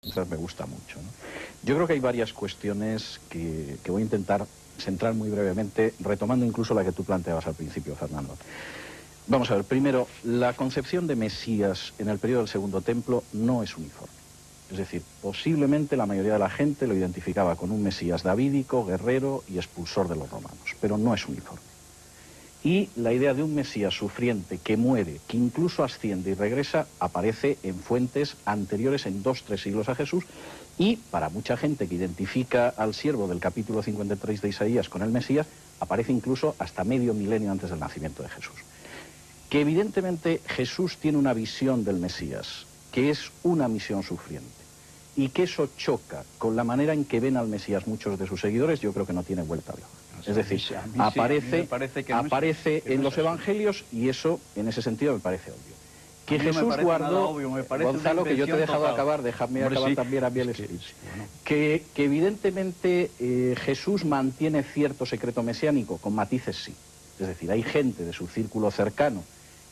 Entonces me gusta mucho, ¿no? Yo creo que hay varias cuestiones que voy a intentar centrar muy brevemente, retomando incluso la que tú planteabas al principio, Fernando. Vamos a ver, primero, la concepción de Mesías en el periodo del Segundo Templo no es uniforme. Es decir, posiblemente la mayoría de la gente lo identificaba con un Mesías davídico, guerrero y expulsor de los romanos, pero no es uniforme. Y la idea de un Mesías sufriente que muere, que incluso asciende y regresa, aparece en fuentes anteriores en 2-3 siglos a Jesús, y para mucha gente que identifica al siervo del capítulo 53 de Isaías con el Mesías, aparece incluso hasta medio milenio antes del nacimiento de Jesús. Que evidentemente Jesús tiene una visión del Mesías, que es una misión sufriente, y que eso choca con la manera en que ven al Mesías muchos de sus seguidores, yo creo que no tiene vuelta de hoja. Es decir, aparece en los evangelios, y eso, en ese sentido, me parece obvio. Que Jesús guardó, Gonzalo, que yo te he dejado acabar, déjame acabar también a mí el speech. Que evidentemente Jesús mantiene cierto secreto mesiánico, con matices sí. Es decir, hay gente de su círculo cercano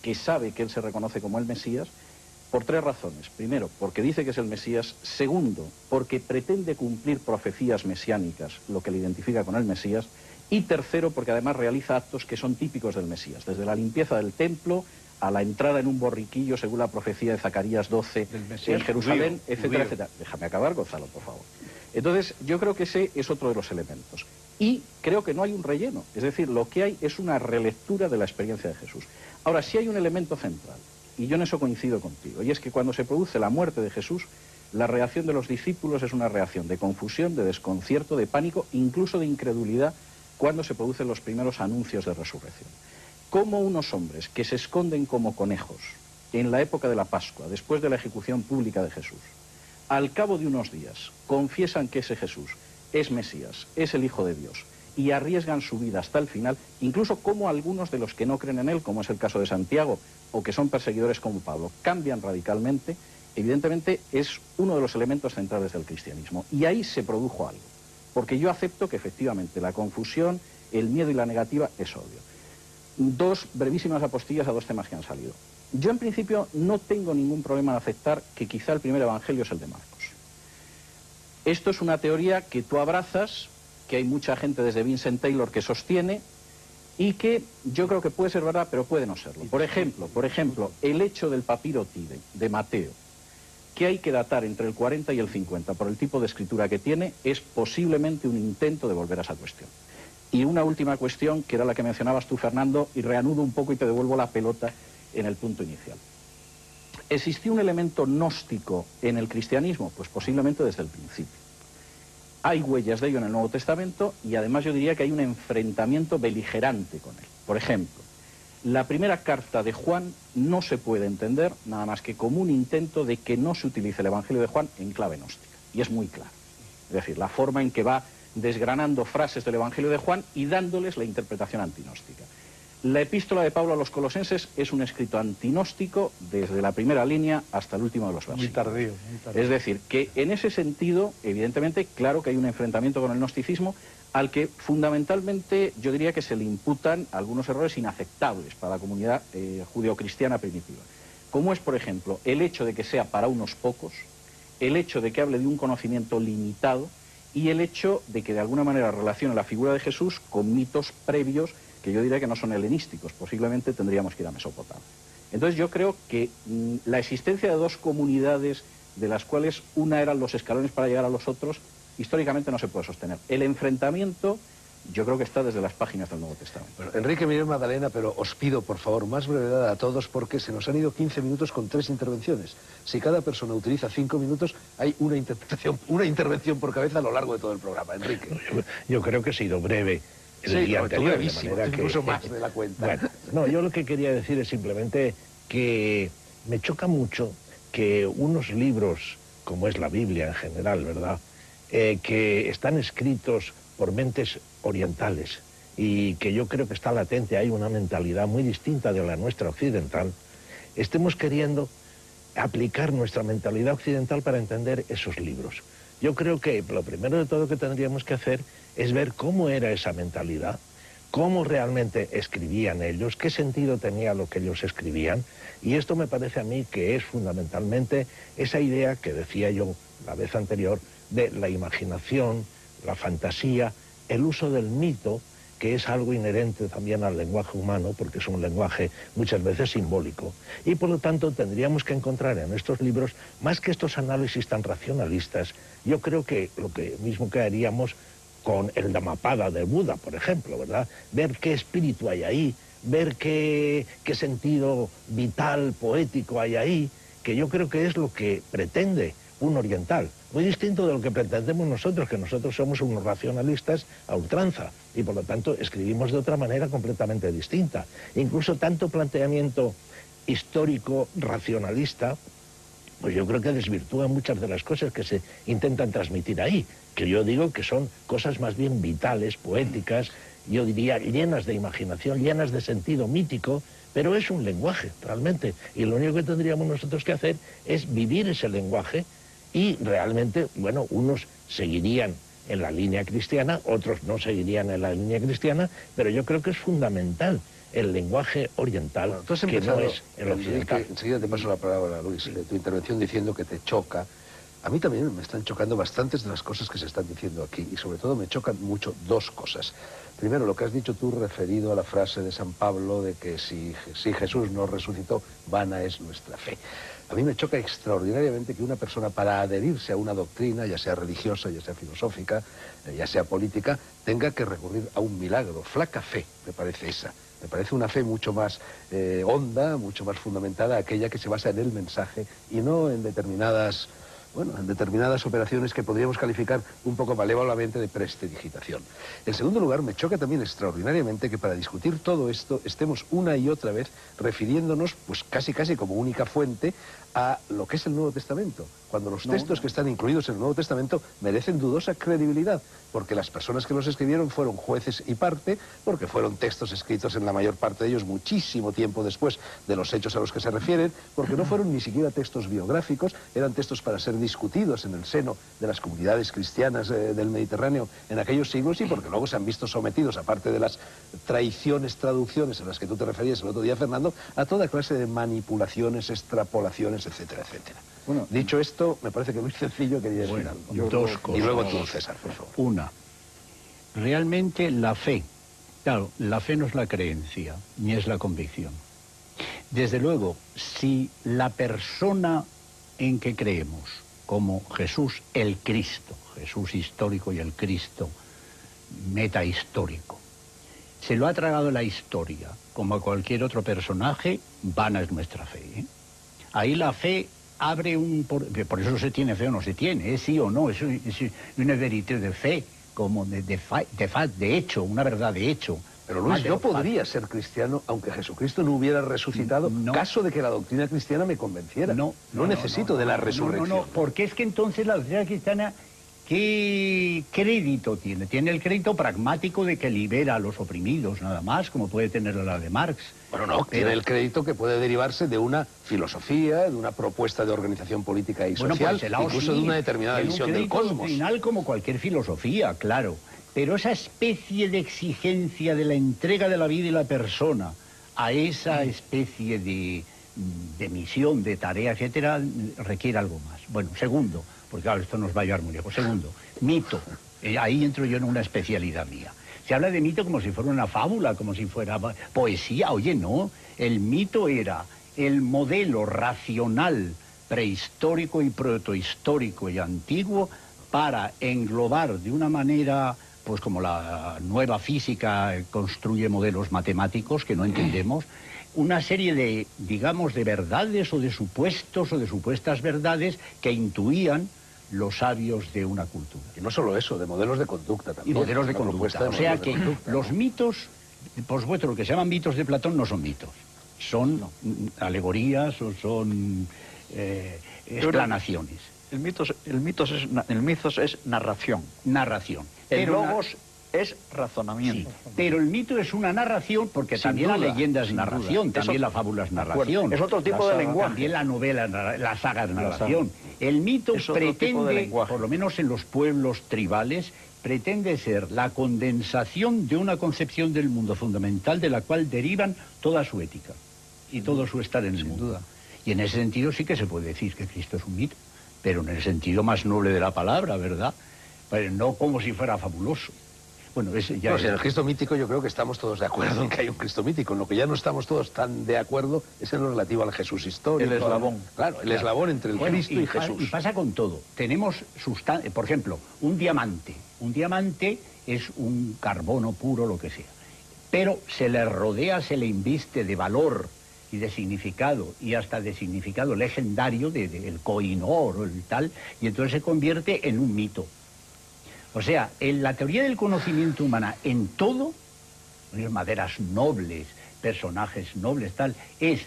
que sabe que él se reconoce como el Mesías, por 3 razones. Primero, porque dice que es el Mesías. Segundo, porque pretende cumplir profecías mesiánicas, lo que le identifica con el Mesías. Y tercero, porque además realiza actos que son típicos del Mesías, desde la limpieza del templo a la entrada en un borriquillo, según la profecía de Zacarías 12, en Jerusalén, etcétera, etcétera. Déjame acabar, Gonzalo, por favor. Entonces, yo creo que ese es otro de los elementos. Y creo que no hay un relleno, es decir, lo que hay es una relectura de la experiencia de Jesús. Ahora, sí hay un elemento central, y yo en eso coincido contigo, y es que cuando se produce la muerte de Jesús, la reacción de los discípulos es una reacción de confusión, de desconcierto, de pánico, incluso de incredulidad, cuando se producen los primeros anuncios de resurrección. Cómo unos hombres que se esconden como conejos en la época de la Pascua, después de la ejecución pública de Jesús, al cabo de unos días confiesan que ese Jesús es Mesías, es el Hijo de Dios, y arriesgan su vida hasta el final, incluso como algunos de los que no creen en él, como es el caso de Santiago, o que son perseguidores como Pablo, cambian radicalmente, evidentemente es uno de los elementos centrales del cristianismo. Y ahí se produjo algo. Porque yo acepto que efectivamente la confusión, el miedo y la negativa es obvio. 2 brevísimas apostillas a 2 temas que han salido. Yo en principio no tengo ningún problema en aceptar que quizá el primer evangelio es el de Marcos. Esto es una teoría que tú abrazas, que hay mucha gente desde Vincent Taylor que sostiene, y que yo creo que puede ser verdad, pero puede no serlo. Por ejemplo, el hecho del papiro Tide, de Mateo, que hay que datar entre el 40 y el 50 por el tipo de escritura que tiene, es posiblemente un intento de volver a esa cuestión. Y una última cuestión, que era la que mencionabas tú, Fernando, y reanudo un poco y te devuelvo la pelota en el punto inicial. ¿Existió un elemento gnóstico en el cristianismo? Pues posiblemente desde el principio. Hay huellas de ello en el Nuevo Testamento, y además yo diría que hay un enfrentamiento beligerante con él. Por ejemplo, la primera carta de Juan no se puede entender nada más que como un intento de que no se utilice el Evangelio de Juan en clave gnóstica. Y es muy claro. Es decir, la forma en que va desgranando frases del Evangelio de Juan y dándoles la interpretación antinóstica. La epístola de Pablo a los Colosenses es un escrito antinóstico desde la primera línea hasta el último de los versículos. Muy tardío. Es decir, que en ese sentido, evidentemente, claro que hay un enfrentamiento con el gnosticismo, al que fundamentalmente yo diría que se le imputan algunos errores inaceptables para la comunidad judeocristiana primitiva. Como es, por ejemplo, el hecho de que sea para unos pocos, el hecho de que hable de un conocimiento limitado y el hecho de que de alguna manera relacione la figura de Jesús con mitos previos que yo diría que no son helenísticos, posiblemente tendríamos que ir a Mesopotamia. Entonces yo creo que la existencia de 2 comunidades, de las cuales una eran los escalones para llegar a los otros, históricamente no se puede sostener. El enfrentamiento yo creo que está desde las páginas del Nuevo Testamento. Bueno, Enrique Miguel Magdalena, pero os pido por favor más brevedad a todos, porque se nos han ido 15 minutos con 3 intervenciones. Si cada persona utiliza 5 minutos, hay una intervención por cabeza a lo largo de todo el programa. Enrique. No, yo creo que he sido breve. Sí, brevísimo, incluso más de la cuenta. Bueno, no, yo lo que quería decir es simplemente que me choca mucho que unos libros, como es la Biblia en general, ¿verdad?, que están escritos por mentes orientales y que yo creo que está latente, hay una mentalidad muy distinta de la nuestra occidental, estemos queriendo aplicar nuestra mentalidad occidental para entender esos libros. Yo creo que lo primero de todo que tendríamos que hacer es ver cómo era esa mentalidad, cómo realmente escribían ellos, qué sentido tenía lo que ellos escribían, y esto me parece a mí que es fundamentalmente esa idea que decía yo la vez anterior, de la imaginación, la fantasía, el uso del mito, que es algo inherente también al lenguaje humano, porque es un lenguaje muchas veces simbólico. Y por lo tanto tendríamos que encontrar en estos libros, más que estos análisis tan racionalistas, yo creo que lo que mismo que haríamos con el Dhammapada de Buda, por ejemplo, ¿verdad? Ver qué espíritu hay ahí, ver qué sentido vital, poético hay ahí, que yo creo que es lo que pretende un oriental, muy distinto de lo que pretendemos nosotros, que nosotros somos unos racionalistas a ultranza, y por lo tanto escribimos de otra manera completamente distinta. Incluso tanto planteamiento histórico racionalista, pues yo creo que desvirtúa muchas de las cosas que se intentan transmitir ahí, que yo digo que son cosas más bien vitales, poéticas, yo diría llenas de imaginación, llenas de sentido mítico, pero es un lenguaje, realmente, y lo único que tendríamos nosotros que hacer es vivir ese lenguaje. Y realmente, bueno, unos seguirían en la línea cristiana, otros no seguirían en la línea cristiana, pero yo creo que es fundamental el lenguaje oriental, bueno, que no es el occidental. Enseguida te paso la palabra, Luis, de tu intervención diciendo que te choca. A mí también me están chocando bastantes de las cosas que se están diciendo aquí, y sobre todo me chocan mucho dos cosas. Primero, lo que has dicho tú referido a la frase de San Pablo de que si Jesús no resucitó, vana es nuestra fe. A mí me choca extraordinariamente que una persona, para adherirse a una doctrina, ya sea religiosa, ya sea filosófica, ya sea política, tenga que recurrir a un milagro. Flaca fe, me parece esa. Me parece una fe mucho más honda, mucho más fundamentada, aquella que se basa en el mensaje y no en determinadas operaciones que podríamos calificar un poco malévolamente de prestidigitación. En segundo lugar, me choca también extraordinariamente que para discutir todo esto estemos una y otra vez refiriéndonos, pues casi como única fuente, a lo que es el Nuevo Testamento, cuando los textos que están incluidos en el Nuevo Testamento merecen dudosa credibilidad, porque las personas que los escribieron fueron jueces y parte, porque fueron textos escritos en la mayor parte de ellos muchísimo tiempo después de los hechos a los que se refieren, porque no fueron ni siquiera textos biográficos, eran textos para ser discutidos en el seno de las comunidades cristianas del Mediterráneo en aquellos siglos, y porque luego se han visto sometidos, aparte de las traiciones, traducciones a las que tú te referías el otro día, Fernando, a toda clase de manipulaciones, extrapolaciones, etcétera, etcétera. Bueno, dicho esto, me parece que muy sencillo quería decir algo. Dos cosas. Y luego tú, César, por favor. Una, realmente la fe, claro, la fe no es la creencia, ni es la convicción. Desde luego, si la persona en que creemos, como Jesús el Cristo, Jesús histórico y el Cristo metahistórico, se lo ha tragado la historia, como a cualquier otro personaje, vana es nuestra fe, ¿eh? Ahí la fe abre por eso se tiene fe o no se tiene, es sí o no, es una verité de fe, como de hecho, una verdad de hecho. Pero Luis, yo podría ser cristiano aunque Jesucristo no hubiera resucitado, caso de que la doctrina cristiana me convenciera. No necesito de la resurrección. No, porque es que entonces la doctrina cristiana, ¿qué crédito tiene? Tiene el crédito pragmático de que libera a los oprimidos, nada más, como puede tener la de Marx. Bueno, no, tiene el crédito que puede derivarse de una filosofía, de una propuesta de organización política y social, pues incluso de una determinada visión del cosmos. Final como cualquier filosofía, claro. Pero esa especie de exigencia de la entrega de la vida y la persona a esa especie de misión, de tarea, etcétera, requiere algo más. Bueno, segundo, porque claro, esto nos va a llevar muy lejos. Segundo, mito. Ahí entro yo en una especialidad mía. Se habla de mito como si fuera una fábula, como si fuera poesía. Oye, no. El mito era el modelo racional, prehistórico y protohistórico y antiguo para englobar de una manera, pues como la nueva física construye modelos matemáticos que no entendemos, una serie de, digamos, de verdades o de supuestos o de supuestas verdades que intuían los sabios de una cultura. Y no solo eso, de modelos de conducta también. Y modelos de conducta. O sea que los mitos, por supuesto, lo que se llaman mitos de Platón no son mitos. Son alegorías o son explanaciones. El mitos es narración. Narración. El logos es razonamiento. Sí, pero el mito es una narración, porque también la leyenda es narración, también la fábula es narración. Es otro tipo de lenguaje. También la novela, la saga es narración. El mito pretende, por lo menos en los pueblos tribales, pretende ser la condensación de una concepción del mundo fundamental de la cual derivan toda su ética y todo su estar en el mundo. Y en ese sentido sí que se puede decir que Cristo es un mito. pero en el sentido más noble de la palabra, ¿verdad? Pero no como si fuera fabuloso. Bueno, ya en el Cristo mítico yo creo que estamos todos de acuerdo en que hay un Cristo mítico. En lo que ya no estamos todos tan de acuerdo es en lo relativo al Jesús histórico. El eslabón. Claro, el eslabón entre el Cristo y Jesús. Y pasa con todo. Tenemos, por ejemplo, un diamante. Un diamante es un carbono puro, lo que sea. Pero se le rodea, se le inviste de valor y de significado, y hasta de significado legendario, el coinor o el tal, y entonces se convierte en un mito. O sea, en la teoría del conocimiento humana, en todo, maderas nobles, personajes nobles, tal, es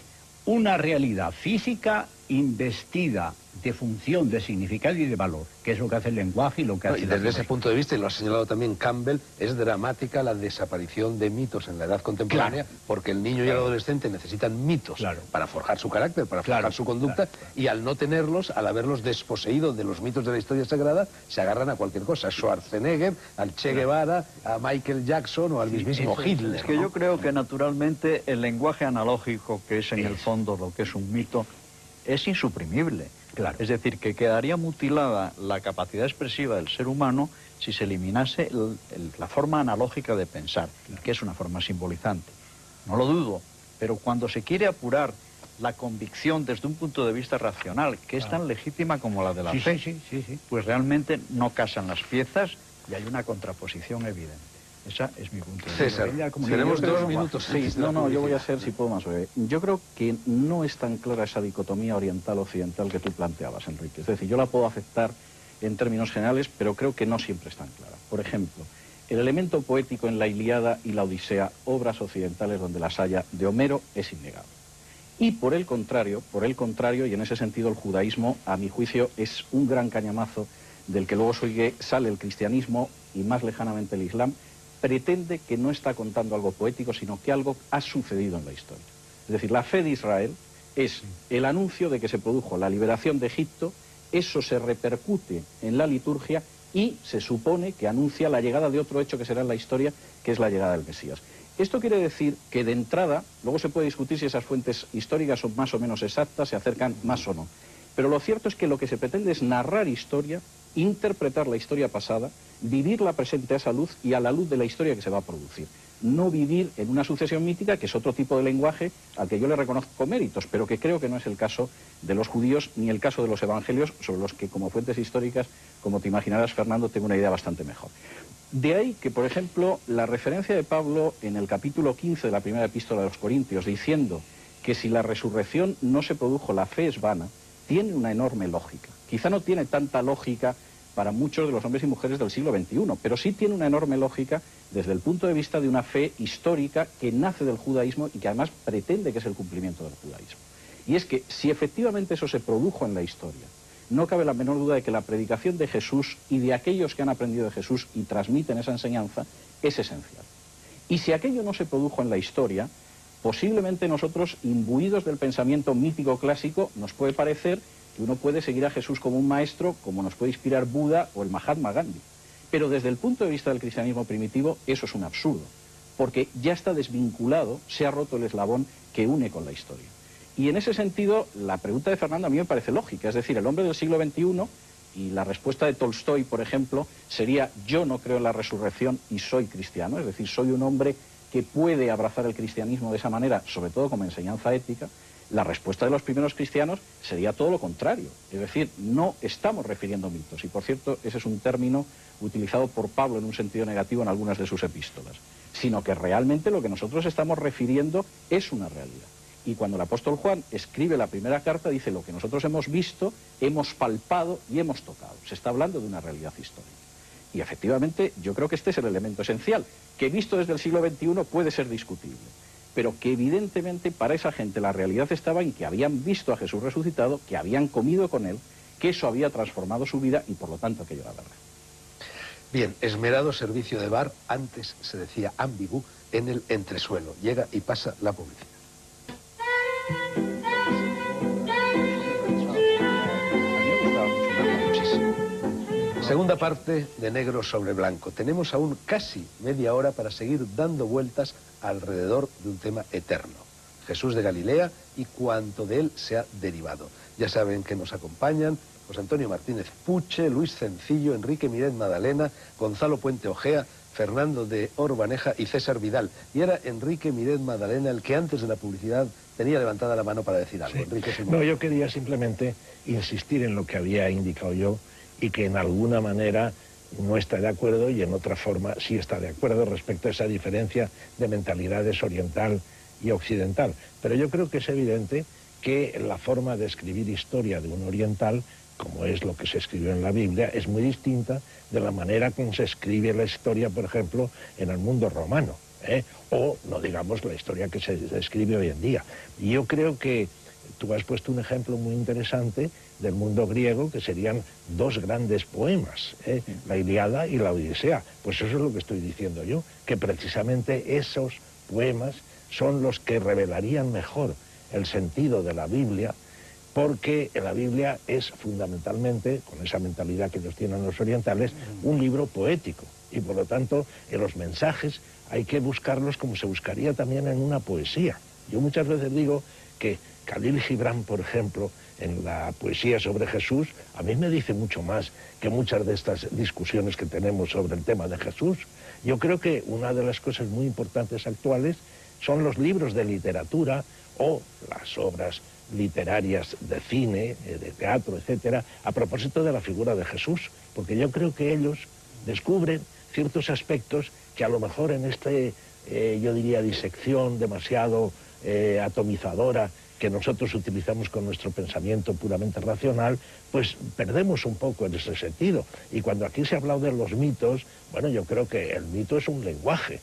una realidad física investida de función, de significado y de valor, que es lo que hace el lenguaje y lo que hace... Y desde ese punto de vista, y lo ha señalado también Campbell, es dramática la desaparición de mitos en la edad contemporánea, porque el niño y el adolescente necesitan mitos para forjar su carácter, para forjar su conducta, y al no tenerlos, al haberlos desposeído de los mitos de la historia sagrada, se agarran a cualquier cosa, a Schwarzenegger, al Che Guevara, a Michael Jackson o al mismísimo Hitler. Es que yo creo que naturalmente el lenguaje analógico, que es en el fondo lo que es un mito, es insuprimible. Claro. Es decir, que quedaría mutilada la capacidad expresiva del ser humano si se eliminase la forma analógica de pensar, que es una forma simbolizante. No lo dudo, pero cuando se quiere apurar la convicción desde un punto de vista racional, que es tan legítima como la de la fe, pues realmente no casan las piezas y hay una contraposición evidente. Esa es mi punto de vista. César, tenemos 2 minutos. Sí, no, yo voy a ser, si puedo, más breve. Yo creo que no es tan clara esa dicotomía oriental-occidental que tú planteabas, Enrique. Es decir, yo la puedo aceptar en términos generales, pero creo que no siempre es tan clara. Por ejemplo, el elemento poético en la Ilíada y la Odisea, obras occidentales donde las haya, de Homero, es innegable. Y por el contrario, y en ese sentido el judaísmo, a mi juicio, es un gran cañamazo del que luego sale el cristianismo y más lejanamente el islam, pretende que no está contando algo poético, sino que algo ha sucedido en la historia. Es decir, la fe de Israel es el anuncio de que se produjo la liberación de Egipto, eso se repercute en la liturgia y se supone que anuncia la llegada de otro hecho que será en la historia, que es la llegada del Mesías. Esto quiere decir que de entrada, luego se puede discutir si esas fuentes históricas son más o menos exactas, se acercan más o no. Pero lo cierto es que lo que se pretende es narrar historia, interpretar la historia pasada, vivirla presente a esa luz y a la luz de la historia que se va a producir. No vivir en una sucesión mítica, que es otro tipo de lenguaje al que yo le reconozco méritos, pero que creo que no es el caso de los judíos ni el caso de los evangelios, sobre los que como fuentes históricas, como te imaginarás, Fernando, tengo una idea bastante mejor. De ahí que, por ejemplo, la referencia de Pablo en el capítulo 15 de la primera epístola de los Corintios, diciendo que si la resurrección no se produjo, la fe es vana, tiene una enorme lógica. Quizá no tiene tanta lógica para muchos de los hombres y mujeres del siglo XXI, pero sí tiene una enorme lógica desde el punto de vista de una fe histórica que nace del judaísmo y que además pretende que es el cumplimiento del judaísmo. Y es que si efectivamente eso se produjo en la historia, no cabe la menor duda de que la predicación de Jesús y de aquellos que han aprendido de Jesús y transmiten esa enseñanza es esencial. Y si aquello no se produjo en la historia, posiblemente nosotros, imbuidos del pensamiento mítico clásico, nos puede parecer que uno puede seguir a Jesús como un maestro, como nos puede inspirar Buda o el Mahatma Gandhi. Pero desde el punto de vista del cristianismo primitivo, eso es un absurdo, porque ya está desvinculado, se ha roto el eslabón que une con la historia. Y en ese sentido, la pregunta de Fernando a mí me parece lógica, es decir, el hombre del siglo XXI, y la respuesta de Tolstoy, por ejemplo, sería: yo no creo en la resurrección y soy cristiano, es decir, soy un hombre que puede abrazar el cristianismo de esa manera, sobre todo como enseñanza ética. La respuesta de los primeros cristianos sería todo lo contrario, es decir, no estamos refiriendo mitos, y por cierto, ese es un término utilizado por Pablo en un sentido negativo en algunas de sus epístolas, sino que realmente lo que nosotros estamos refiriendo es una realidad. Y cuando el apóstol Juan escribe la primera carta, dice: lo que nosotros hemos visto, hemos palpado y hemos tocado. Se está hablando de una realidad histórica. Y efectivamente, yo creo que este es el elemento esencial, que visto desde el siglo XXI puede ser discutible, pero que evidentemente para esa gente la realidad estaba en que habían visto a Jesús resucitado, que habían comido con él, que eso había transformado su vida y por lo tanto aquello era verdad. Bien, esmerado servicio de bar, antes se decía ambigú, en el entresuelo. Llega y pasa la publicidad. Segunda parte de Negro sobre Blanco. Tenemos aún casi media hora para seguir dando vueltas alrededor de un tema eterno: Jesús de Galilea y cuanto de él se ha derivado. Ya saben que nos acompañan José Antonio Martínez Puche, Luis Cencillo, Enrique Miret Madalena, Gonzalo Puente Ojea, Fernando de Orbaneja y César Vidal. Y era Enrique Miret Madalena el que antes de la publicidad tenía levantada la mano para decir algo. Sí. Enrique, no, yo quería simplemente insistir en lo que había indicado yo y que en alguna manera no está de acuerdo y en otra forma sí está de acuerdo respecto a esa diferencia de mentalidades oriental y occidental. Pero yo creo que es evidente que la forma de escribir historia de un oriental, como es lo que se escribió en la Biblia, es muy distinta de la manera como se escribe la historia, por ejemplo, en el mundo romano, o, no digamos, la historia que se escribe hoy en día. Y yo creo que tú has puesto un ejemplo muy interesante del mundo griego, que serían dos grandes poemas, la Ilíada y la Odisea. Pues eso es lo que estoy diciendo yo, que precisamente esos poemas son los que revelarían mejor el sentido de la Biblia, porque la Biblia es fundamentalmente, con esa mentalidad que ellos tienen los orientales, un libro poético. Y por lo tanto, en los mensajes hay que buscarlos como se buscaría también en una poesía. Yo muchas veces digo que Khalil Gibran, por ejemplo, en la poesía sobre Jesús, a mí me dice mucho más que muchas de estas discusiones que tenemos sobre el tema de Jesús. Yo creo que una de las cosas muy importantes actuales son los libros de literatura o las obras literarias de cine, de teatro, etcétera, a propósito de la figura de Jesús, porque yo creo que ellos descubren ciertos aspectos que a lo mejor en yo diría, disección demasiado atomizadora que nosotros utilizamos con nuestro pensamiento puramente racional, pues perdemos un poco en ese sentido. Y cuando aquí se ha hablado de los mitos, bueno, yo creo que el mito es un lenguaje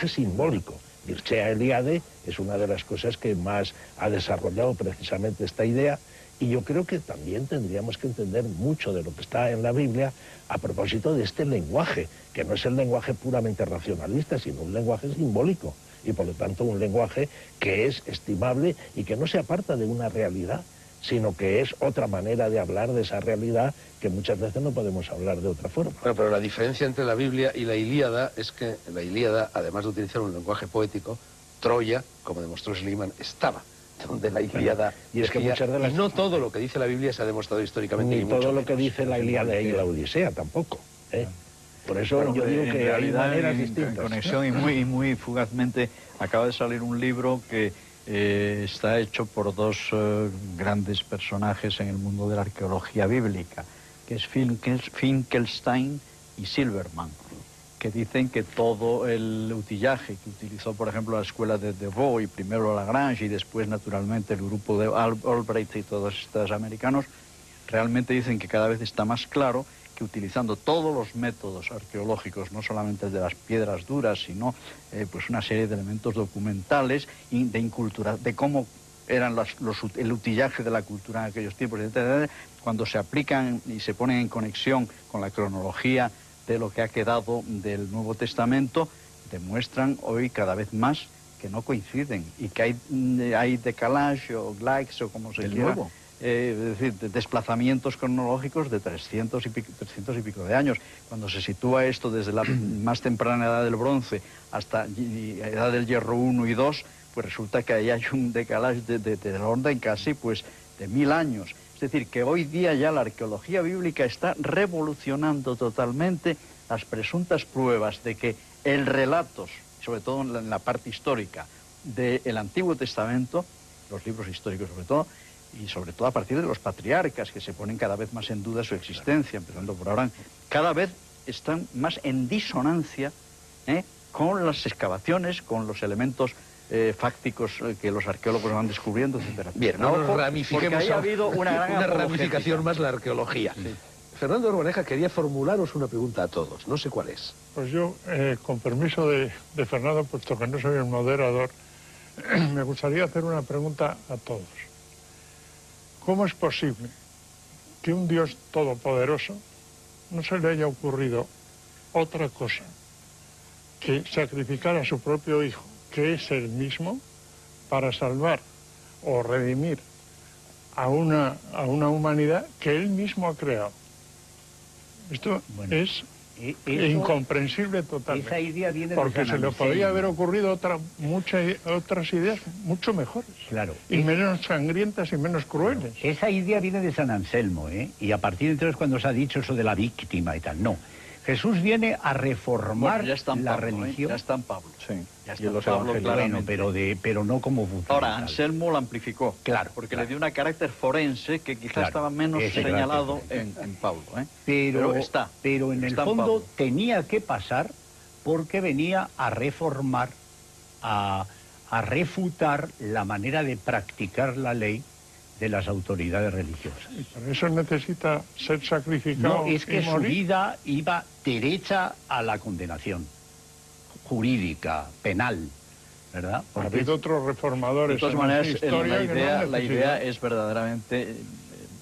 simbólico. Mircea Eliade es una de las cosas que más ha desarrollado precisamente esta idea, y yo creo que también tendríamos que entender mucho de lo que está en la Biblia a propósito de este lenguaje, que no es el lenguaje puramente racionalista, sino un lenguaje simbólico, y por lo tanto un lenguaje que es estimable y que no se aparta de una realidad, sino que es otra manera de hablar de esa realidad que muchas veces no podemos hablar de otra forma. Bueno, pero la diferencia entre la Biblia y la Ilíada es que en la Ilíada, además de utilizar un lenguaje poético, Troya, como demostró Schliemann, estaba donde la Ilíada y es que muchas de las... Y no todo lo que dice la Biblia se ha demostrado históricamente. Ni todo lo que dice la Ilíada y la Odisea tampoco. Por eso bueno, yo digo que hay maneras distintas. En conexión y muy fugazmente acaba de salir un libro que está hecho por dos grandes personajes en el mundo de la arqueología bíblica, que es Finkelstein y Silverman, que dicen que todo el utillaje que utilizó, por ejemplo, la escuela de Devaux y primero Lagrange y después, naturalmente, el grupo de Albright y todos estos americanos, realmente dicen que cada vez está más claro que utilizando todos los métodos arqueológicos, no solamente el de las piedras duras, sino pues una serie de elementos documentales de cómo eran el utillaje de la cultura en aquellos tiempos, etc., cuando se aplican y se ponen en conexión con la cronología de lo que ha quedado del Nuevo Testamento, demuestran hoy cada vez más que no coinciden y que hay decalage o lags o como se quiera. Es decir, desplazamientos cronológicos de 300 y pico de años. Cuando se sitúa esto desde la más temprana edad del bronce hasta edad del hierro 1 y 2, pues resulta que ahí hay un decalaje del orden casi pues de 1000 años. Es decir, que hoy día ya la arqueología bíblica está revolucionando totalmente las presuntas pruebas de que el relato, sobre todo en la parte histórica, del Antiguo Testamento, los libros históricos sobre todo a partir de los patriarcas, que se ponen cada vez más en duda su existencia, empezando por Abraham, cada vez están más en disonancia con las excavaciones, con los elementos fácticos que los arqueólogos van descubriendo, etc. Bien, no nos ramifiquemos, porque ahí ha habido una ramificación más, la arqueología. Sí. Fernando Orbaneja quería formularos una pregunta a todos, no sé cuál es. Pues yo, con permiso de Fernando, puesto que no soy el moderador, me gustaría hacer una pregunta a todos. ¿Cómo es posible que un Dios todopoderoso no se le haya ocurrido otra cosa que sacrificar a su propio hijo, que es el mismo, para salvar o redimir a una humanidad que él mismo ha creado? Esto es incomprensible totalmente. Esa idea viene porque de se le podría haber ocurrido otras ideas mucho mejores. Claro. Y menos sangrientas y menos crueles. Esa idea viene de San Anselmo, y a partir de entonces cuando se ha dicho eso de la víctima y tal, no. Jesús viene a reformar la religión. Ya está en Pablo. Sí. Ya está Y en en los Pablo, evangelios. claramente. Pero no como fundamental. Ahora, Anselmo lo amplificó. Claro, Porque claro. le dio un carácter forense que quizás Claro, estaba menos ese señalado carácter en Pablo. Pero está. Pero en el Está en fondo Pablo. tenía que pasar porque venía a reformar, a refutar la manera de practicar la ley de las autoridades religiosas. Y para eso necesita ser sacrificado. No, es que y su morir. vida iba derecha a la condenación jurídica, penal, ¿verdad? Ha habido otros reformadores. De todas en maneras, esta historia la que no idea necesitan. es verdaderamente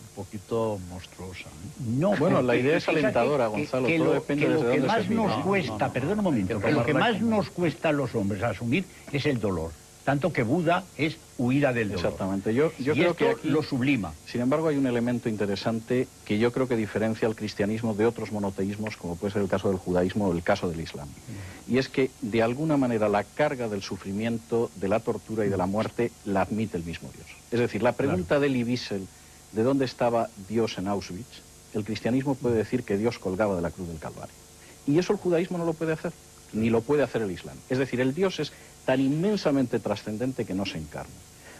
un poquito monstruosa. No, Bueno, la porque idea es fíjate alentadora, Gonzalo, todo depende lo desde que dónde más se mira. nos cuesta, perdón un momento, que lo que más nos cuesta a los hombres asumir es el dolor. Tanto que Buda es huida del dolor. Exactamente. Yo Y creo esto que aquí lo sublima. Sin embargo, hay un elemento interesante que yo creo que diferencia al cristianismo de otros monoteísmos, como puede ser el caso del judaísmo o el caso del islam. Y es que, de alguna manera, la carga del sufrimiento, de la tortura y de la muerte la admite el mismo Dios. Es decir, la pregunta de Elie Wiesel, ¿de dónde estaba Dios en Auschwitz? El cristianismo puede decir que Dios colgaba de la cruz del Calvario. Y eso el judaísmo no lo puede hacer, ni lo puede hacer el islam. Es decir, el Dios es tan inmensamente trascendente que no se encarna.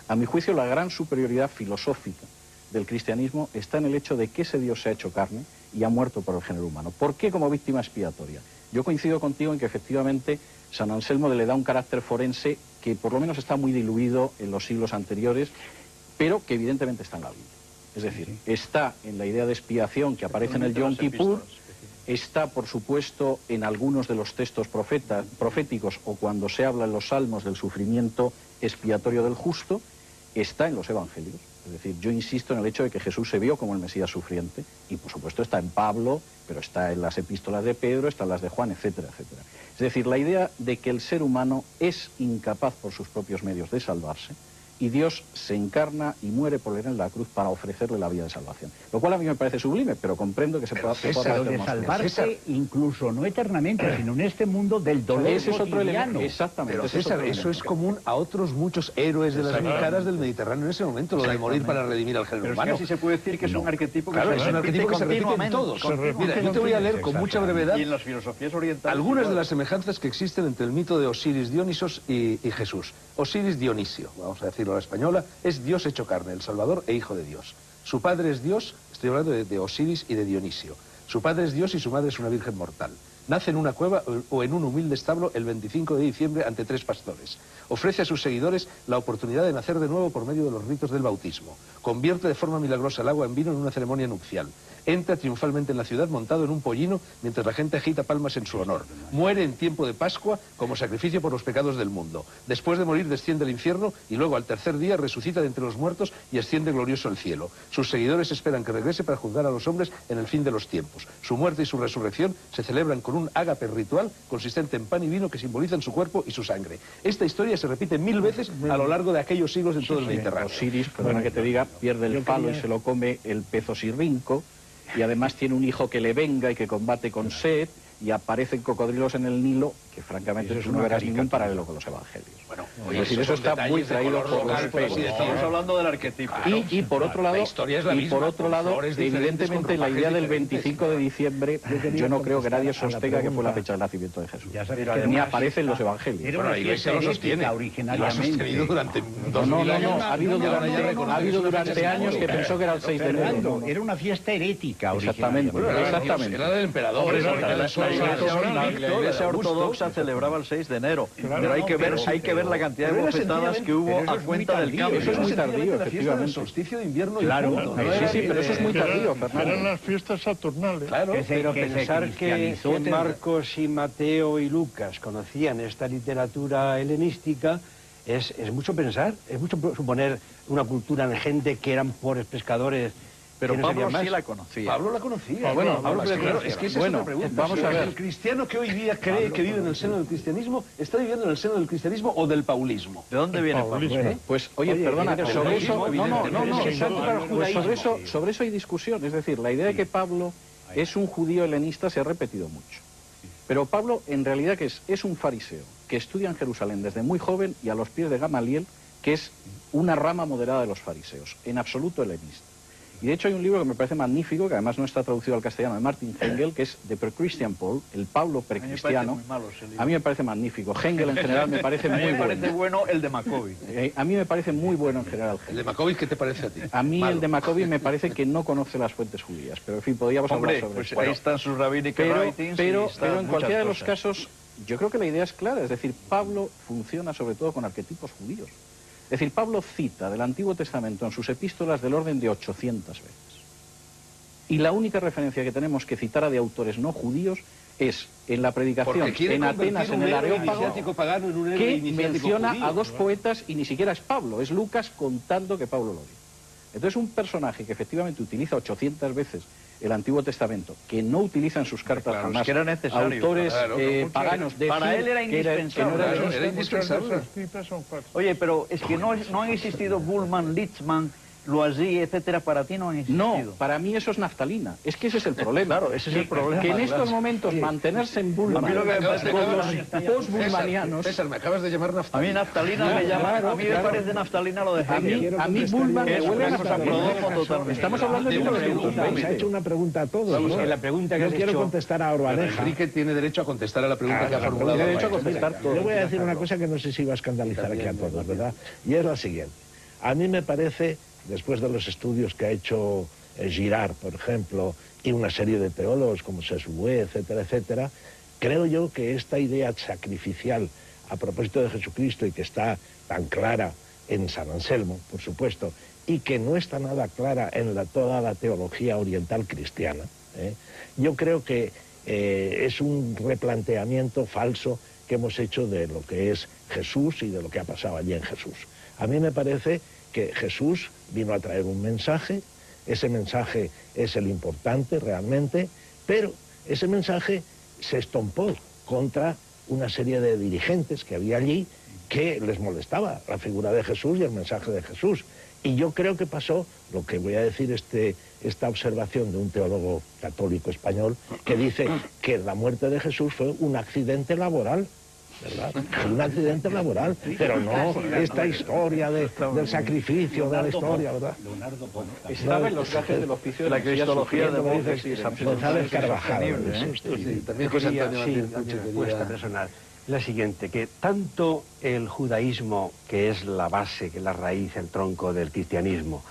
A mi juicio, la gran superioridad filosófica del cristianismo está en el hecho de que ese Dios se ha hecho carne y ha muerto por el género humano. ¿Por qué como víctima expiatoria? Yo coincido contigo en que efectivamente San Anselmo le da un carácter forense que por lo menos está muy diluido en los siglos anteriores, pero que evidentemente está en la Biblia. Es decir, está en la idea de expiación que aparece en el Yom Kippur, está, por supuesto, en algunos de los textos proféticos o cuando se habla en los salmos del sufrimiento expiatorio del justo, está en los evangelios. Es decir, yo insisto en el hecho de que Jesús se vio como el Mesías sufriente y, por supuesto, está en Pablo, pero está en las epístolas de Pedro, está en las de Juan, etcétera, etcétera. Es decir, la idea de que el ser humano es incapaz por sus propios medios de salvarse y Dios se encarna y muere por él en la cruz para ofrecerle la vía de salvación. Lo cual a mí me parece sublime, pero comprendo que se pueda hacer de salvarse incluso no eternamente, sino en este mundo del dolor ese es otro cotidiano. elemento. Exactamente. Pero César, eso es común a otros muchos héroes de las caras del Mediterráneo en ese momento, lo de morir para redimir al género Pero humano. es que así se puede decir que es un arquetipo que Claro, se es un arquetipo que se repite en todos. Mira, yo te voy a leer con mucha brevedad Y en las filosofías orientales... algunas de las semejanzas que existen entre el mito de Osiris Dionisos y Jesús. Osiris Dionisio, vamos a decirlo a la española, es Dios hecho carne, el Salvador e Hijo de Dios. Su padre es Dios, estoy hablando de Osiris y de Dionisio. Su padre es Dios y su madre es una virgen mortal. Nace en una cueva o en un humilde establo el 25 de diciembre ante 3 pastores. Ofrece a sus seguidores la oportunidad de nacer de nuevo por medio de los ritos del bautismo. Convierte de forma milagrosa el agua en vino en una ceremonia nupcial. Entra triunfalmente en la ciudad montado en un pollino mientras la gente agita palmas en su honor. Muere en tiempo de Pascua como sacrificio por los pecados del mundo. Después de morir desciende al infierno y luego al 3er día resucita de entre los muertos y asciende glorioso al cielo. Sus seguidores esperan que regrese para juzgar a los hombres en el fin de los tiempos. Su muerte y su resurrección se celebran con un ágape ritual consistente en pan y vino que simbolizan su cuerpo y su sangre. Esta historia se repite 1000 veces a lo largo de aquellos siglos en todo el Mediterráneo. Osiris, perdona que te diga, pierde el palo y se lo come el pez osirrinco, y además tiene un hijo que le venga y que combate con Set, y aparecen cocodrilos en el Nilo, que francamente tú no verás ningún paralelo con los evangelios. Bueno, es decir, eso está muy traído por los pelos. Estamos hablando del arquetipo. Y por otro lado, evidentemente la idea del 25 de diciembre, yo no creo que nadie sostenga que fue la fecha del nacimiento de Jesús. Ni aparece en los evangelios. Era una Iglesia lo sostiene. originariamente. Lo ha sostenido durante 2000 años. Ha habido durante años que pensó que era el 6 de enero. Era una fiesta herética Exactamente, exactamente. Era del emperador. La Iglesia ortodoxa celebraba el 6 de enero, pero hay que ver la cantidad de bofetadas que hubo a cuenta del cambio. Eso es muy tardío, La fiesta del efectivamente. solsticio de invierno Claro, y punto. Sí, pero eso es muy tardío, Eran Fernando. las fiestas saturnales. Claro. Pero pensar que cristianizó, Marcos y Mateo y Lucas conocían esta literatura helenística es mucho pensar, es mucho suponer una cultura en gente que eran pobres pescadores. Pero que no Pablo sabían sí más. la conocía. Pablo la conocía. Bueno, Pablo Pablo, claro, es que esa bueno, es una pregunta. vamos a ver. ¿El cristiano que hoy día cree que vive en el seno del cristianismo está viviendo en el seno del cristianismo o del paulismo? ¿De dónde viene Pablo? Paulismo. Pues, oye, perdona, viene sobre del eso, judaísmo, no, evidentemente, pues del judaísmo. sobre eso hay discusión. Es decir, la idea de que Pablo es un judío helenista, se ha repetido mucho. Pero Pablo, en realidad, ¿qué es? Es un fariseo que estudia en Jerusalén desde muy joven y a los pies de Gamaliel, que es una rama moderada de los fariseos, en absoluto helenista. Y de hecho hay un libro que me parece magnífico, que además no está traducido al castellano, de Martin Hengel, que es The Pre-Christian Paul, el Pablo precristiano. A mí me parece magnífico. Hengel en general me parece muy bueno. A mí me parece bueno el de Maccabi. A mí me parece muy bueno en general Hengel. ¿El de Maccabi qué te parece a ti? A mí el de Maccabi me parece que no conoce las fuentes judías, pero en fin, podríamos hablar sobre pues eso. Ahí están sus rabbinic writings. Pero en cualquiera de los casos, yo creo que la idea es clara, es decir, Pablo funciona sobre todo con arquetipos judíos. Es decir, Pablo cita del Antiguo Testamento en sus epístolas del orden de 800 veces. Y la única referencia que tenemos que citar de autores no judíos es en la predicación en Atenas, en el Areópago, que menciona a dos poetas y ni siquiera es Pablo, es Lucas contando que Pablo lo dijo. Entonces un personaje que efectivamente utiliza 800 veces el Antiguo Testamento, que no utiliza en sus cartas jamás que era necesario, autores paganos, para él era indispensable. Era indispensable. Oye, pero es que no han existido Bullman, Litzman, Loisy, etcétera, para ti no han existido. No, para mí eso es naftalina. Es que ese es el problema. Claro, ese es el problema. Que en estos momentos mantenerse en Bullman con los post-bullmanianos... César, me acabas de llamar naftalina. A mí naftalina me llama, a mí me parece naftalina lo de Hegel. A mí Bullman me huele a naftalina. Estamos hablando de 1920. Se ha hecho una pregunta a todos, ¿no? La pregunta que yo has quiero hecho... contestar a Orbaneja. Enrique tiene derecho a contestar a la pregunta que ha formulado. Tiene derecho a contestar todo. Yo voy a decir una cosa que no sé si va a escandalizar aquí a todos, ¿verdad? Y es la siguiente. A mí me parece, después de los estudios que ha hecho Girard, por ejemplo, y una serie de teólogos como Sesbue, etcétera, etcétera, creo yo que esta idea sacrificial a propósito de Jesucristo y que está tan clara en San Anselmo, por supuesto, y que no está nada clara en toda la teología oriental cristiana, yo creo que es un replanteamiento falso que hemos hecho de lo que es Jesús y de lo que ha pasado allí en Jesús. A mí me parece que Jesús vino a traer un mensaje, ese mensaje es el importante realmente, pero ese mensaje se estompó contra una serie de dirigentes que había allí que les molestaba la figura de Jesús y el mensaje de Jesús. Y yo creo que pasó lo que voy a decir, esta observación de un teólogo católico español que dice que la muerte de Jesús fue un accidente laboral, ¿verdad? Un accidente laboral, pero no esta historia del sacrificio, de la historia, ¿verdad? Estaba en los gajes del oficio de la cristología de Montes y González Carvajal. También José Antonio respuesta personal. La siguiente, que tanto el judaísmo, que es la base, que es la raíz, el tronco del cristianismo,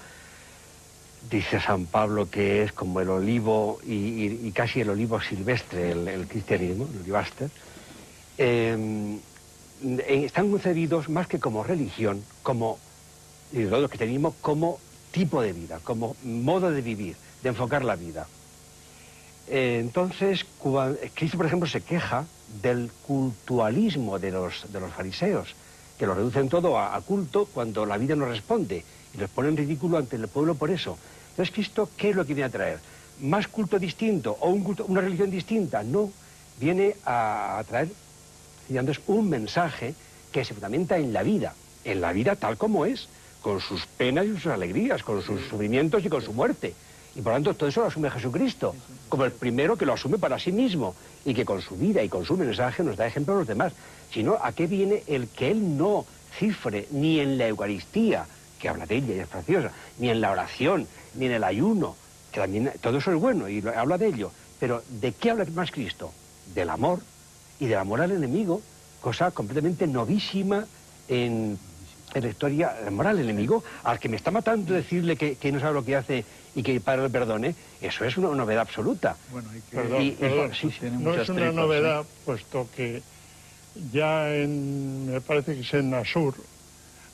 dice San Pablo que es como el olivo y casi el olivo silvestre, el cristianismo, el olivaster, están concebidos más que como religión, como el cristianismo, como tipo de vida, como modo de vivir, de enfocar la vida. Entonces, Cristo, por ejemplo, se queja del cultualismo de los fariseos, que lo reducen todo a culto cuando la vida no responde, y los pone en ridículo ante el pueblo por eso. Entonces, Cristo, ¿qué es lo que viene a traer? ¿Más culto distinto o una religión distinta? No, viene a traer, digamos, un mensaje que se fundamenta en la vida tal como es, con sus penas y sus alegrías, con sus sufrimientos y con su muerte. Y por lo tanto todo eso lo asume Jesucristo, como el primero que lo asume para sí mismo, y que con su vida y con su mensaje nos da ejemplo a los demás. Sino, ¿a qué viene el que él no cifre ni en la Eucaristía, que habla de ella y es preciosa, ni en la oración, ni en el ayuno, que también todo eso es bueno y habla de ello? Pero ¿de qué habla más Cristo? Del amor, y del amor al enemigo, cosa completamente novísima en la historia. El amor al enemigo, al que me está matando, decirle que no sabe lo que hace y que Padre le perdone, eso es una novedad absoluta. Bueno, perdón, no es una novedad, puesto que ya me parece que es en Asur,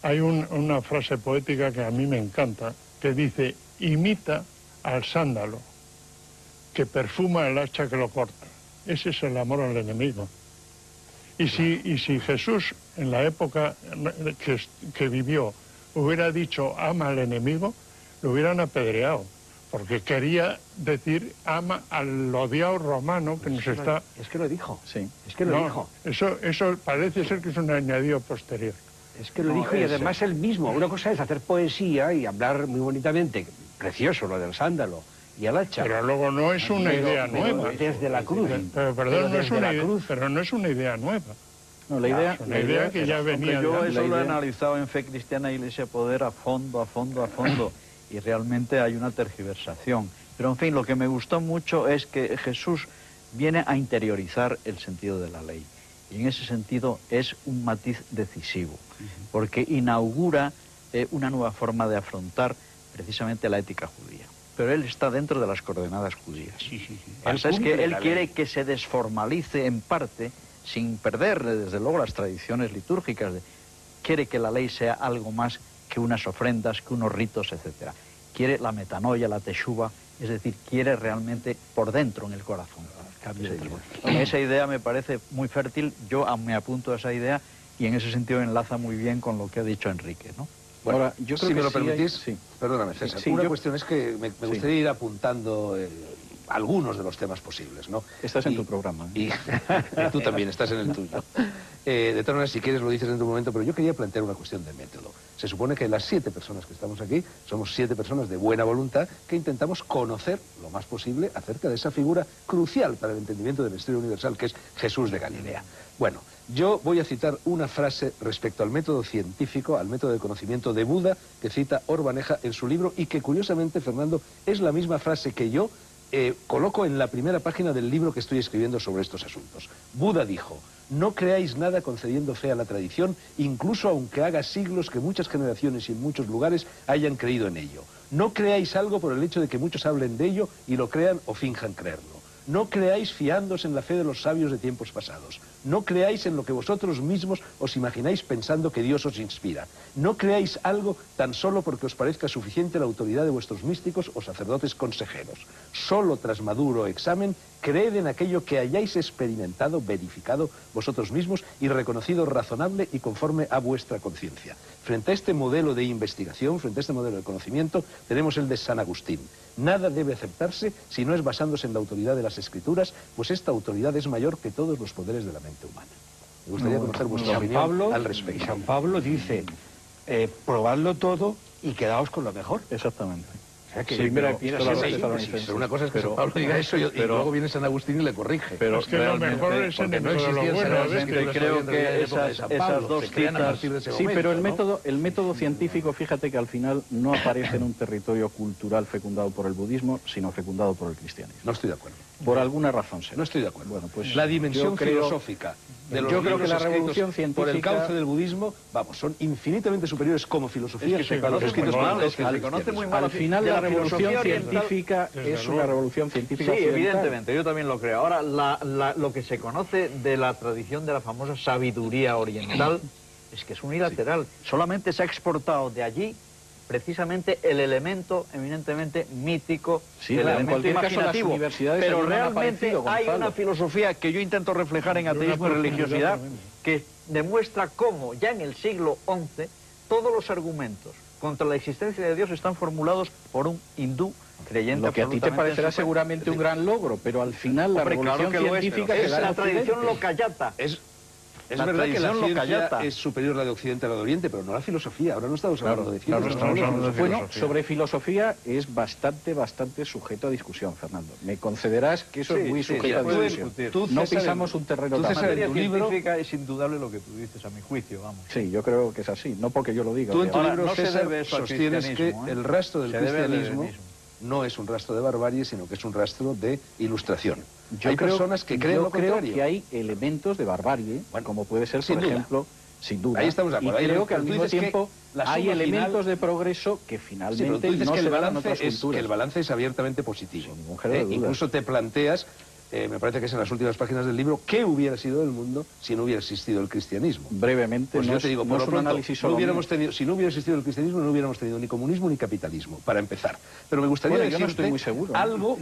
hay una frase poética que a mí me encanta, que dice: imita al sándalo, que perfuma el hacha que lo corta. Ese es el amor al enemigo. Y si Jesús, en la época que vivió, hubiera dicho ama al enemigo, lo hubieran apedreado, porque quería decir ama al odiado romano que nos está... Es que lo dijo, sí. Es que lo dijo. Eso parece ser que es un añadido posterior. Es que lo dijo y además él mismo. Una cosa es hacer poesía y hablar muy bonitamente, precioso lo del sándalo, y al hacha. Pero luego no es una idea nueva. Desde la cruz. Pero perdón, no es una idea nueva. No, la idea, es una idea que ya venía. Yo eso lo he idea... analizado en Fe Cristiana, Iglesia, Poder a fondo, y realmente hay una tergiversación. Pero en fin, lo que me gustó mucho es que Jesús viene a interiorizar el sentido de la ley. Y en ese sentido es un matiz decisivo, porque inaugura una nueva forma de afrontar precisamente la ética judía. Pero él está dentro de las coordenadas judías. Es que él quiere que se desformalice en parte, sin perder desde luego las tradiciones litúrgicas. Quiere que la ley sea algo más que unas ofrendas, que unos ritos, etc. Quiere la metanoia, la teshuva, es decir, quiere realmente por dentro, en el corazón. Esa idea me parece muy fértil, yo me apunto a esa idea y en ese sentido enlaza muy bien con lo que ha dicho Enrique, ¿no? Bueno, ahora, yo creo si que me lo permitís, perdóname, César, una cuestión es que me gustaría ir apuntando algunos de los temas posibles, ¿no? Estás en tu programa. Y tú también estás en el tuyo. De todas maneras, si quieres lo dices en tu momento, pero yo quería plantear una cuestión de método. Se supone que las 7 personas que estamos aquí somos 7 personas de buena voluntad que intentamos conocer lo más posible acerca de esa figura crucial para el entendimiento de la historia universal, que es Jesús de Galilea. Bueno, yo voy a citar una frase respecto al método científico, al método de conocimiento de Buda, que cita Orbaneja en su libro y que, curiosamente, Fernando, es la misma frase que yo coloco en la primera página del libro que estoy escribiendo sobre estos asuntos. Buda dijo: no creáis nada concediendo fe a la tradición, incluso aunque haga siglos que muchas generaciones y en muchos lugares hayan creído en ello. No creáis algo por el hecho de que muchos hablen de ello y lo crean o finjan creerlo. No creáis fiándoos en la fe de los sabios de tiempos pasados. No creáis en lo que vosotros mismos os imagináis pensando que Dios os inspira. No creáis algo tan solo porque os parezca suficiente la autoridad de vuestros místicos o sacerdotes consejeros. Solo tras maduro examen, creed en aquello que hayáis experimentado, verificado vosotros mismos y reconocido razonable y conforme a vuestra conciencia. Frente a este modelo de investigación, frente a este modelo de conocimiento, tenemos el de San Agustín. Nada debe aceptarse si no es basándose en la autoridad de las Escrituras, pues esta autoridad es mayor que todos los poderes de la mente humana. Me gustaría conocer vuestra opinión al respecto. San Pablo dice, probadlo todo y quedaos con lo mejor. Exactamente. O sea, que Sí, mira, Pero una cosa es que San Pablo diga eso y luego viene San Agustín y le corrige. Pero es que lo mejor es enemigo de lo bueno. Creo que esas dos citas... Sí, pero el método científico, fíjate que al final no aparece en un territorio cultural fecundado por el budismo, sino fecundado por el cristianismo. No estoy de acuerdo. Por alguna razón será. No estoy de acuerdo. Bueno, pues la dimensión filosófica de los creo que la revolución científica por el cauce del budismo, vamos, son infinitamente superiores como filosofía que se conoce muy mal. Al final la revolución científica es una revolución científica. Sí, evidentemente, yo también lo creo. Ahora, lo que se conoce de la tradición de la famosa sabiduría oriental es que es unilateral. Solamente se ha exportado de allí precisamente el elemento eminentemente mítico, sí, el elemento imaginativo. Pero realmente hay una filosofía que yo intento reflejar en ateísmo y religiosidad que demuestra cómo ya en el siglo XI todos los argumentos contra la existencia de Dios están formulados por un hindú creyente. Lo que a ti te parecerá seguramente un gran logro, pero al final la revolución científica es la tradición locayata. Es verdad que la ciencia es superior a la de Occidente a la de Oriente, pero no la filosofía. Ahora no estamos hablando de ciencia. Bueno, sobre filosofía es bastante sujeto a discusión, Fernando. Me concederás que eso es muy sujeto a discusión. No pisamos un terreno tan materia científica es indudable lo que tú dices, a mi juicio, vamos. Sí, yo creo que es así, no porque yo lo diga. Tú en tu libro, César, sostienes que el rastro del cristianismo no es un rastro de barbarie, sino que es un rastro de ilustración. Hay personas que creen lo contrario. Yo creo que hay elementos de barbarie, como puede ser, por ejemplo, sin duda. Ahí estamos de acuerdo. Y creo que al mismo tiempo hay elementos de progreso que finalmente no se dan en otras culturas. Que el balance es abiertamente positivo. Incluso te planteas, me parece que es en las últimas páginas del libro, ¿qué hubiera sido del mundo si no hubiera existido el cristianismo? Brevemente, pues yo te digo, por lo pronto, si no hubiera existido el cristianismo, no hubiéramos tenido ni comunismo ni capitalismo, para empezar. Pero me gustaría decirte yo no estoy muy seguro, algo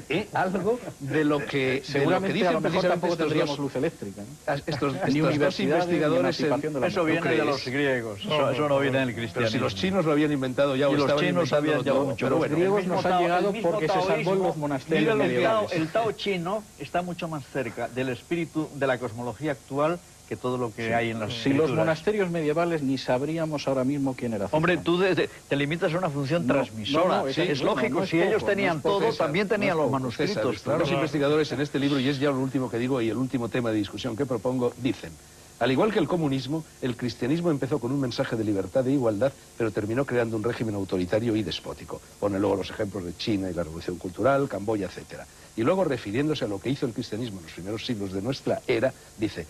de lo que seguramente dicen a lo mejor tampoco tendríamos dos, luz eléctrica, ¿no? Estos dos investigadores... Eso viene de los griegos, eso no viene del cristianismo. Pero si los chinos lo habían inventado ya, y los chinos sabían ya mucho. Pero los griegos nos han llegado porque se salvó en los monasterios medievales. El Tao chino está mucho más cerca del espíritu de la cosmología actual que todo lo que hay en las Si los monasterios medievales ni sabríamos ahora mismo quién era Cismón. Hombre, tú te limitas a una función transmisora. Es lógico, si ellos tenían todo, también tenían los manuscritos. Claro. Los investigadores en este libro, y es ya lo último que digo y el último tema de discusión que propongo, dicen: al igual que el comunismo, el cristianismo empezó con un mensaje de libertad e igualdad, pero terminó creando un régimen autoritario y despótico. Pone luego los ejemplos de China y la Revolución Cultural, Camboya, etc. Y luego, refiriéndose a lo que hizo el cristianismo en los primeros siglos de nuestra era, dice: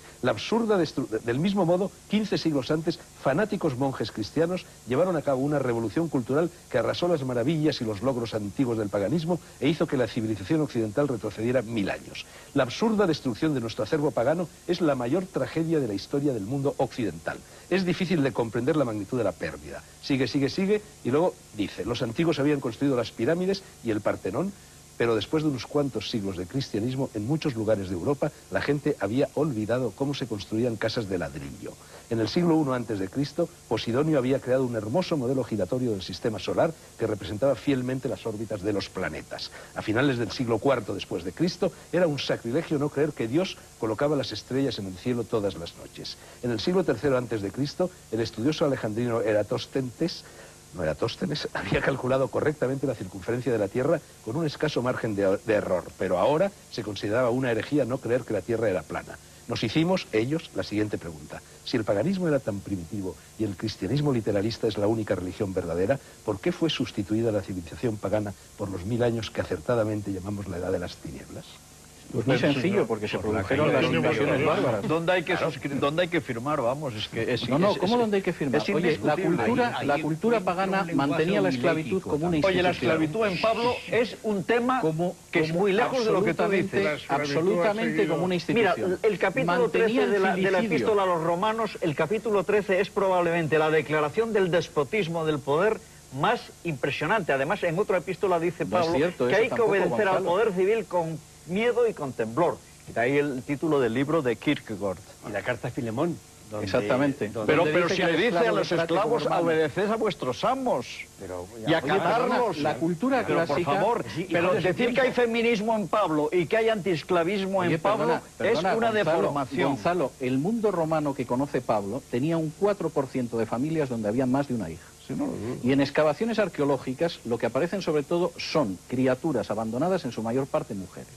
del mismo modo, 15 siglos antes, fanáticos monjes cristianos llevaron a cabo una revolución cultural que arrasó las maravillas y los logros antiguos del paganismo e hizo que la civilización occidental retrocediera 1000 años. La absurda destrucción de nuestro acervo pagano es la mayor tragedia de la historia del mundo occidental. Es difícil de comprender la magnitud de la pérdida. Sigue, y luego dice: los antiguos habían construido las pirámides y el Partenón, pero después de unos cuantos siglos de cristianismo, en muchos lugares de Europa, la gente había olvidado cómo se construían casas de ladrillo. En el siglo I a.C., Posidonio había creado un hermoso modelo giratorio del sistema solar que representaba fielmente las órbitas de los planetas. A finales del siglo IV después de Cristo, era un sacrilegio no creer que Dios colocaba las estrellas en el cielo todas las noches. En el siglo III a.C., el estudioso alejandrino Eratóstenes había calculado correctamente la circunferencia de la Tierra con un escaso margen de error, pero ahora se consideraba una herejía no creer que la Tierra era plana. Nos hicimos, ellos, la siguiente pregunta: si el paganismo era tan primitivo y el cristianismo literalista es la única religión verdadera, ¿por qué fue sustituida la civilización pagana por los 1000 años que acertadamente llamamos la edad de las tinieblas? Pues muy sencillo, porque se produjeron las invasiones bárbaras. ¿Dónde hay que firmar? Vamos, es que es... ¿Dónde hay que firmar? Oye, la cultura pagana mantenía la esclavitud como una institución. Oye, la esclavitud en Pablo es un tema que es muy lejos de lo que tú dices. Absolutamente como una institución. Mira, el capítulo 13 de la epístola a los romanos, el capítulo 13 es probablemente la declaración del despotismo del poder más impresionante. Además, en otra epístola dice Pablo que hay que obedecer al poder civil con miedo y con temblor. Y de ahí el título del libro de Kierkegaard. Y la carta a Filemón. Exactamente. Pero si le dice a los esclavos: obedeced a vuestros amos y acatarlos. La cultura clásica... Por favor, pero decir que hay feminismo en Pablo y que hay antiesclavismo en Pablo es una deformación. Gonzalo, el mundo romano que conoce Pablo tenía un 4% de familias donde había más de una hija. Y en excavaciones arqueológicas lo que aparecen sobre todo son criaturas abandonadas, en su mayor parte mujeres.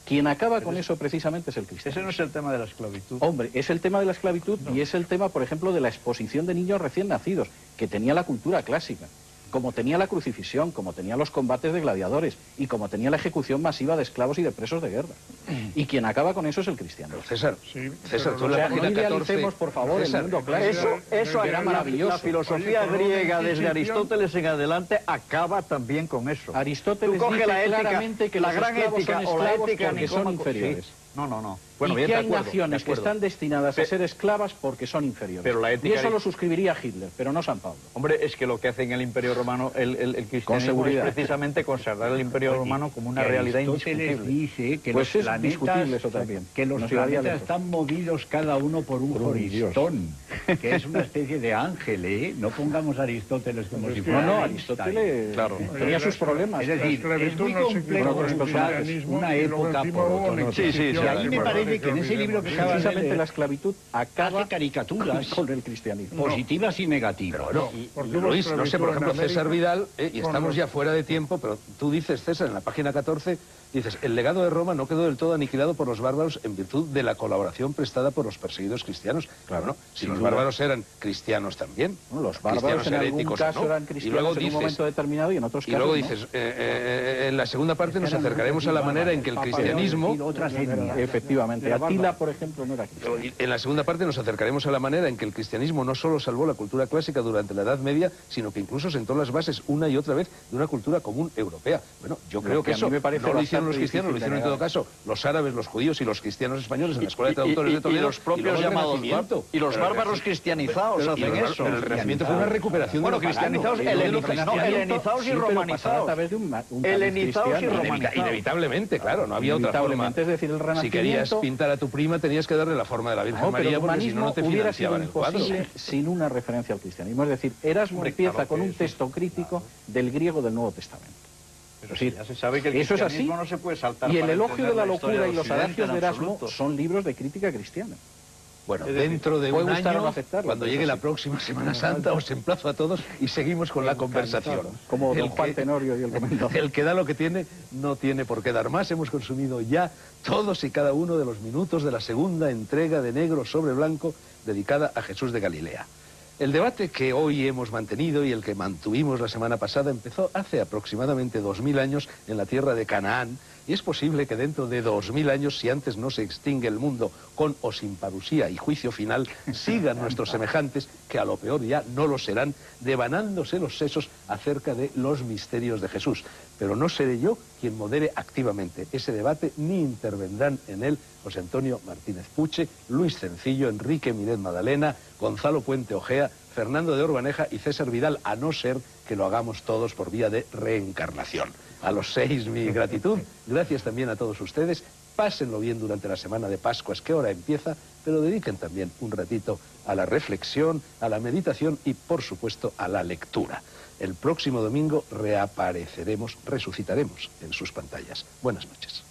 Quien acaba con eso precisamente es el cristiano. Ese no es el tema de la esclavitud. Hombre, es el tema de la esclavitud y es el tema, por ejemplo, de la exposición de niños recién nacidos, que tenía la cultura clásica, como tenía la crucifixión, como tenía los combates de gladiadores y como tenía la ejecución masiva de esclavos y de presos de guerra. Y quien acaba con eso es el cristiano. César, tú en la página 14... No idealicemos, por favor, el mundo clásico. Eso era maravilloso. La filosofía griega, desde Aristóteles en adelante, acaba también con eso. Aristóteles dice claramente que los esclavos son esclavos porque son inferiores. No. Bueno, y que hay naciones que están destinadas a ser esclavas porque son inferiores. Pero la ética... Y eso lo suscribiría Hitler, pero no San Pablo. Hombre, es que lo que hace en el Imperio Romano el cristianismo es precisamente consagrar el Imperio Romano como una realidad indiscutible. Dice que pues los es discutible eso también. Que los planetas están movidos cada uno por un horistón, que es una especie de ángel, ¿eh? No pongamos a Aristóteles como si fuera... No, Aristóteles tenía sus problemas. Es decir, es muy complejo una época por otra. Sí. A mí me parece que en ese libro que acaba precisamente la esclavitud acaba hace caricaturas con el cristianismo. Positivas y negativas. Luis, no sé, por ejemplo, César Vidal, y estamos ya fuera de tiempo, pero tú dices, César, en la página 14, dices: el legado de Roma no quedó del todo aniquilado por los bárbaros en virtud de la colaboración prestada por los perseguidos cristianos. Claro, ¿no? Si los bárbaros eran cristianos también. Los bárbaros en algún caso eran cristianos en un momento determinado y en otros casos y luego dices, en la segunda parte nos acercaremos a la manera en que el cristianismo... Efectivamente. Atila, por ejemplo, no era cristiano. En la segunda parte nos acercaremos a la manera en que el cristianismo no solo salvó la cultura clásica durante la Edad Media, sino que incluso sentó las bases una y otra vez de una cultura común europea. Bueno, yo creo que eso no lo hicieron los cristianos, lo hicieron en todo caso los árabes, los judíos y los cristianos españoles en la Escuela de Traductores de Toledo. Y los propios llamados... Y los bárbaros cristianizados hacen eso. El Renacimiento fue una recuperación... Bueno, cristianizados, helenizados y romanizados. Helenizados y romanizados. Inevitablemente, claro, no había otra forma. Es decir, el Renacimiento... Si querías pintar a tu prima, tenías que darle la forma de la Virgen María, porque si no, no te financiaban el cuadro. Sin una referencia al cristianismo. Es decir, Erasmo empieza con un texto crítico del griego del Nuevo Testamento. Pero sí, ya se sabe que el eso es así. No se puede saltar. Y el elogio de la locura y los adagios de Erasmo son libros de crítica cristiana. Bueno, dentro de un año, no aceptarlo, cuando llegue la próxima Semana Santa, os emplazo a todos y seguimos con la conversación. Como don Juan Tenorio y el comentario. El que da lo que tiene, no tiene por qué dar más. Hemos consumido ya todos y cada uno de los minutos de la segunda entrega de Negro sobre Blanco, dedicada a Jesús de Galilea. El debate que hoy hemos mantenido y el que mantuvimos la semana pasada empezó hace aproximadamente 2000 años en la tierra de Canaán, y es posible que dentro de 2000 años, si antes no se extingue el mundo con o sin parusía y juicio final, sigan nuestros semejantes, que a lo peor ya no lo serán, devanándose los sesos acerca de los misterios de Jesús. Pero no seré yo quien modere activamente ese debate, ni intervendrán en él José Antonio Martínez Puche, Luis Cencillo, Enrique Miret Madalena, Gonzalo Puente Ojea, Fernando de Orbaneja y César Vidal, a no ser que lo hagamos todos por vía de reencarnación. A los 6 mi gratitud, gracias también a todos ustedes, pásenlo bien durante la semana de Pascuas, que ahora empieza, pero dediquen también un ratito a la reflexión, a la meditación y, por supuesto, a la lectura. El próximo domingo reapareceremos, resucitaremos en sus pantallas. Buenas noches.